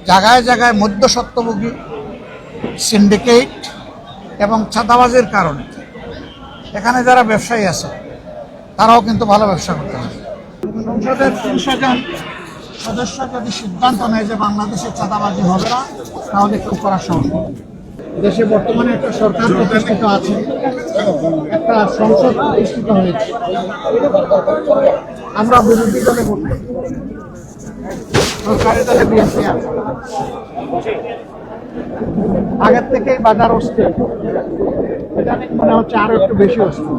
জায়গায় জায়গায় মধ্যস্বত্বভোগী, সিন্ডিকেট এবং চাঁদাবাজির কারণে এখানে যারা ব্যবসায়ী আছে তারাও কিন্তু ভালো ব্যবসা করতে হবে। সংসদের ৩০০ জন সদস্য যদি সিদ্ধান্ত নেয় যে বাংলাদেশে চাঁদাবাজি হবে না, তাহলে কেউ করার সাহস নেই। দেশে বর্তমানে একটা সরকার প্রতিষ্ঠিত আছে, একটা সংসদ প্রতিষ্ঠিত হয়েছে। আমরা বিরোধী দলে ভোট করি, সরকারি দলে বিএনপি আছে। আগের থেকেই বাজার অস্থির, এটা মনে হচ্ছে আরো একটু বেশি অস্থির।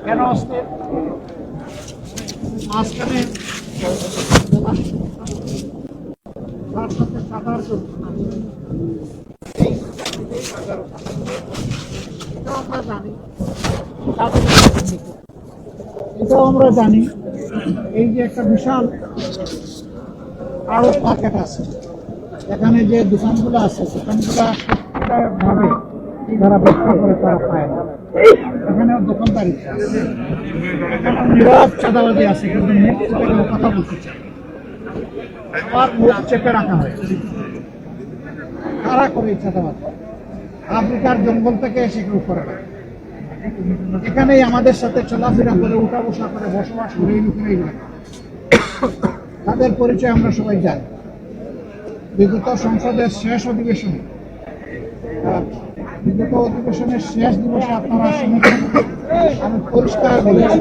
কেন অস্থির? মাঝখানে তার সাথে সাধারণ এটাও আমরা জানি। এই যে একটা বিশাল আড়ত মার্কেট আছে, এখানে যে দোকানগুলো আছে দোকানগুলো ভাবে যারা ব্যবসা করে তারা পায় না। এখানেও দোকানদারি আছে, নীরব চাঁদাবাজি আছে, কিন্তু মুখ চেপে কেউ কথা বলতে চায়, আবার মুখ চেপে রাখা হয়। কারা করে চাঁদাবাজি? আফ্রিকার জঙ্গল থেকে এসে কেউ করে না, এখানেই আমাদের সাথে চলাফেরা করে, উঠা বসা করে, বসবাস করে এই লোকেরাই লাগে। তাদের পরিচয় আমরা সবাই জানি। বিগত সংসদের শেষ অধিবেশনে, শেষ দিবসে আপনারা শুনেছেন, আমি পরিষ্কার বলেছি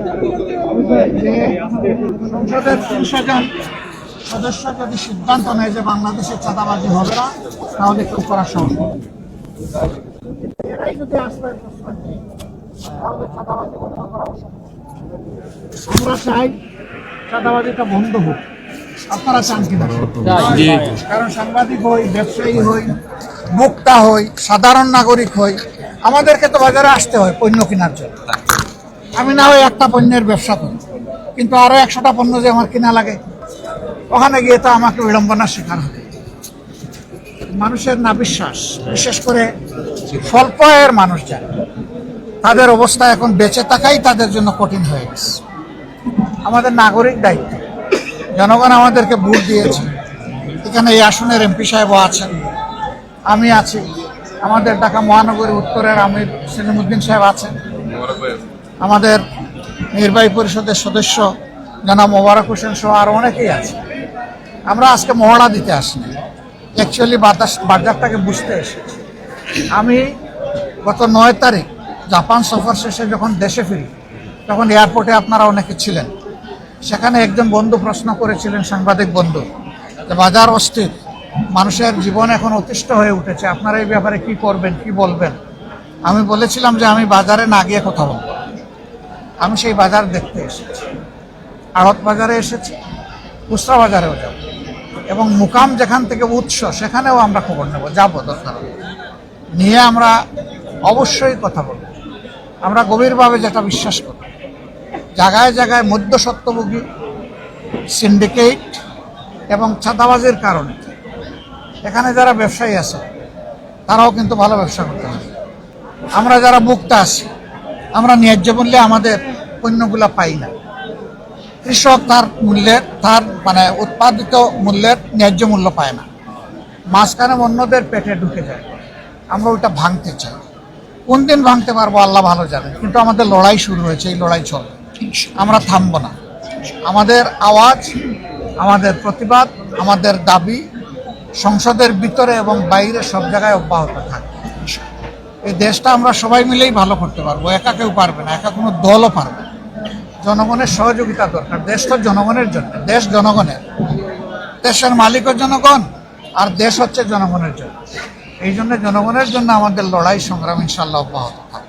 যে সংসদের ৩০০ জন সদস্য যদি সিদ্ধান্ত নেয় যে বাংলাদেশে চাঁদাবাজি হবে না, তাহলে কেউ করার সাহস নেই। আমরা চাই চাঁদাবাজিটা বন্ধ হোক। আপনারা চান কিনা? কারণ সাংবাদিক হই, ব্যবসায়ী হই, ভোক্তা হই, সাধারণ নাগরিক হই, আমাদেরকে তো বাজারে আসতে হয় পণ্য কেনার জন্য। আমি না হয় একটা পণ্যের ব্যবসা করি, কিন্তু আরো ১০০টা পণ্য যে আমার কিনা লাগে, ওখানে গিয়ে তো আমাকে বিড়ম্বনার শিকার হবে। মানুষের না বিশ্বাস, বিশেষ করে স্বল্প আয়ের মানুষ যারা, তাদের অবস্থা এখন বেঁচে থাকাই তাদের জন্য কঠিন হয়ে গেছে। আমাদের নাগরিক দায়িত্ব, জনগণ আমাদেরকে ভোট দিয়েছে, এখানে এই আসনের এমপি সাহেবও আছেন, আমি আছি, আমাদের ঢাকা মহানগরী উত্তরের আমির সেলিমউদ্দিন সাহেব আছেন, আমাদের নির্বাহী পরিষদের সদস্য জনাব মোবারক হোসেন সহ আরো অনেকেই আছে। আমরা আজকে মহড়া দিতে আসিনি, অ্যাকচুয়ালি বাজারটাকে বুঝতে এসেছি। আমি গত ৯ তারিখ জাপান সফর শেষে যখন দেশে ফিরি, তখন এয়ারপোর্টে আপনারা অনেকে ছিলেন। সেখানে একজন বন্ধু প্রশ্ন করেছিলেন, সাংবাদিক বন্ধু, যে বাজার অস্থির, মানুষের জীবন এখন অতিষ্ঠ হয়ে উঠেছে, আপনারা এই ব্যাপারে কি করবেন, কি বলবেন? আমি বলেছিলাম যে আমি বাজারে না গিয়ে কথা বলবো। আমি সেই বাজার দেখতে এসেছি, আড়ত বাজারে এসেছি, খুচরা বাজারেও যাব, এবং মুকাম যেখান থেকে উৎস সেখানেও আমরা খবর নেব, যাবো, দরকার নিয়ে আমরা অবশ্যই কথা বলব। আমরা গভীরভাবে যেটা বিশ্বাস করি, জায়গায় জায়গায় মধ্যস্বত্বভোগী, সিন্ডিকেট এবং চাঁদাবাজির কারণে এখানে যারা ব্যবসায়ী আছে তারাও কিন্তু ভালো ব্যবসা করতে হবে। আমরা যারা ভোক্তা আছি, আমরা ন্যায্য মূল্যে আমাদের পণ্যগুলো পাই না। কৃষক তার উৎপাদিত মূল্যের ন্যায্য মূল্য পায় না, মাঝখানে অন্যদের পেটে ঢুকে যায়। আমরা ওইটা ভাঙতে চাই। কোন দিন ভাঙতে পারবো আল্লাহ ভালো জানে, কিন্তু আমাদের লড়াই শুরু হয়েছে, এই লড়াই চলবে, আমরা থামবো না। আমাদের আওয়াজ, আমাদের প্রতিবাদ, আমাদের দাবি সংসদের ভিতরে এবং বাইরে সব জায়গায় অব্যাহত থাকবে। এই দেশটা আমরা সবাই মিলেই ভালো করতে পারবো, একা কেউ পারবে না, একা কোনো দলও পারবে না। জনগণের সহযোগিতা দরকার। দেশ তো জনগণের জন্য, দেশ জনগণের, দেশের মালিকও জনগণ, আর দেশ হচ্ছে জনগণের জন্য। এই জন্য জনগণের জন্য আমাদের লড়াই সংগ্রাম ইনশাআল্লাহ অব্যাহত থাকবে।